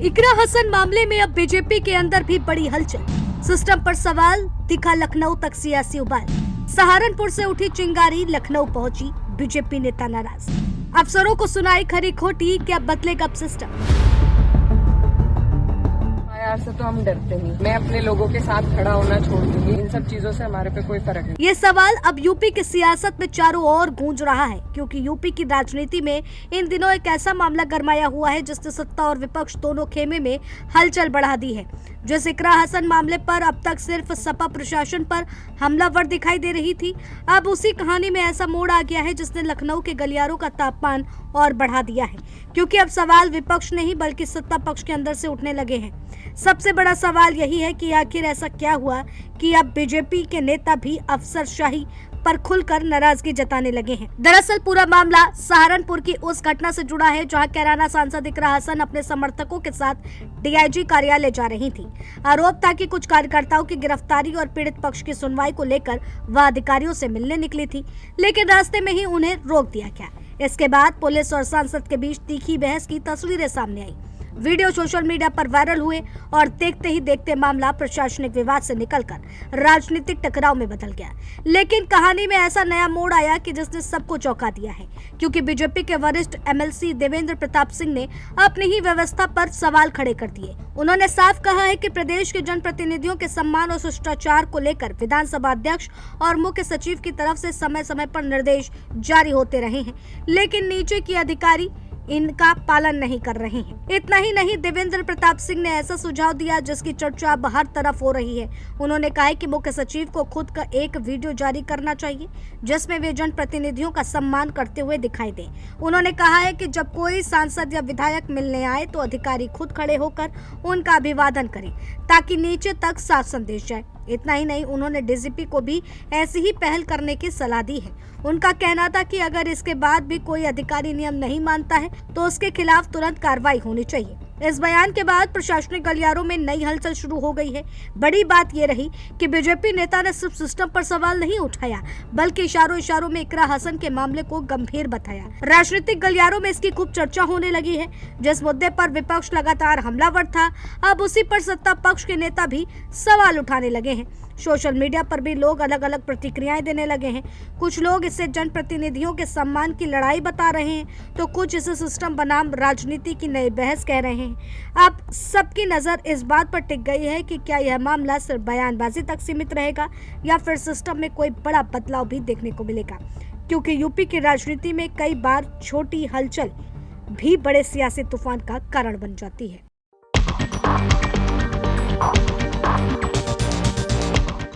इकरा हसन मामले में अब बीजेपी के अंदर भी बड़ी हलचल। सिस्टम पर सवाल, दिखा लखनऊ तक सियासी उबाल। सहारनपुर से उठी चिंगारी, लखनऊ पहुंची बीजेपी नेता नाराज। अफसरों को सुनाई खरी खोटी, क्या बदलेगा अब सिस्टम? यार से तो हम डरते नहीं। मैं अपने लोगों के साथ खड़ा होना छोड़ दूंगी। इन सब चीजों से हमारे पे कोई फर्क नहीं। ये सवाल अब यूपी की सियासत में चारों ओर गूंज रहा है, क्योंकि यूपी की राजनीति में इन दिनों एक ऐसा मामला गरमाया हुआ है जिसने सत्ता और विपक्ष दोनों खेमे में हलचल बढ़ा दी है। जिस इकरा हसन मामले पर अब तक सिर्फ सपा प्रशासन पर हमलावर दिखाई दे रही थी, अब उसी कहानी में ऐसा मोड़ आ गया है जिसने लखनऊ के गलियारों का तापमान और बढ़ा दिया है, क्योंकि अब सवाल विपक्ष नहीं बल्कि सत्ता पक्ष के अंदर से उठने लगे हैं। सबसे बड़ा सवाल यही है कि आखिर ऐसा क्या हुआ कि अब बीजेपी के नेता भी अफसरशाही पर खुलकर नाराजगी जताने लगे हैं। दरअसल पूरा मामला सहारनपुर की उस घटना से जुड़ा है जहां कैराना सांसद इकरा हसन अपने समर्थकों के साथ डीआईजी कार्यालय जा रही थी। आरोप था कि कुछ कार्यकर्ताओं की गिरफ्तारी और पीड़ित पक्ष की सुनवाई को लेकर वह अधिकारियों से मिलने निकली थी, लेकिन रास्ते में ही उन्हें रोक दिया गया। इसके बाद पुलिस और सांसद के बीच तीखी बहस की तस्वीरें सामने आई। वीडियो सोशल मीडिया पर वायरल हुए और देखते ही देखते मामला प्रशासनिक विवाद से निकलकर राजनीतिक टकराव में बदल गया। लेकिन कहानी में ऐसा नया मोड़ आया कि जिसने सबको चौंका दिया है, क्योंकि बीजेपी के वरिष्ठ एमएलसी देवेंद्र प्रताप सिंह ने अपनी ही व्यवस्था पर सवाल खड़े कर दिए। उन्होंने साफ कहा है कि प्रदेश के जनप्रतिनिधियों के सम्मान और शिष्टाचार को लेकर विधानसभा अध्यक्ष और मुख्य सचिव की तरफ से समय समय पर निर्देश जारी होते रहे हैं, लेकिन नीचे के अधिकारी इनका पालन नहीं कर रहे हैं। इतना ही नहीं, देवेंद्र प्रताप सिंह ने ऐसा सुझाव दिया जिसकी चर्चा अब हर तरफ हो रही है। उन्होंने कहा है कि मुख्य सचिव को खुद का एक वीडियो जारी करना चाहिए जिसमें वे जनप्रतिनिधियों का सम्मान करते हुए दिखाई दें। उन्होंने कहा है कि जब कोई सांसद या विधायक मिलने आए तो अधिकारी खुद खड़े होकर उनका अभिवादन करें ताकि नीचे तक साफ संदेश जाए। इतना ही नहीं, उन्होंने डीजीपी को भी ऐसी ही पहल करने की सलाह दी है। उनका कहना था कि अगर इसके बाद भी कोई अधिकारी नियम नहीं मानता है तो उसके खिलाफ तुरंत कार्रवाई होनी चाहिए। इस बयान के बाद प्रशासनिक गलियारों में नई हलचल शुरू हो गई है। बड़ी बात यह रही कि बीजेपी नेता ने सिर्फ सिस्टम पर सवाल नहीं उठाया, बल्कि इशारों में इकरा हसन के मामले को गंभीर बताया। राजनीतिक गलियारों में इसकी खूब चर्चा होने लगी है। जिस मुद्दे पर विपक्ष लगातार हमलावर था, अब उसी पर सत्ता पक्ष के नेता भी सवाल उठाने लगे हैं। सोशल मीडिया पर भी लोग अलग अलग प्रतिक्रियाएं देने लगे हैं। कुछ लोग इसे जनप्रतिनिधियों के सम्मान की लड़ाई बता रहे हैं, तो कुछ इसे सिस्टम बनाम राजनीति की नई बहस कह रहे हैं। अब सबकी नजर इस बात पर टिक गई है कि क्या यह मामला सिर्फ बयानबाजी तक सीमित रहेगा या फिर सिस्टम में कोई बड़ा बदलाव भी देखने को मिलेगा, क्योंकि यूपी की राजनीति में कई बार छोटी हलचल भी बड़े सियासी तूफान का कारण बन जाती है।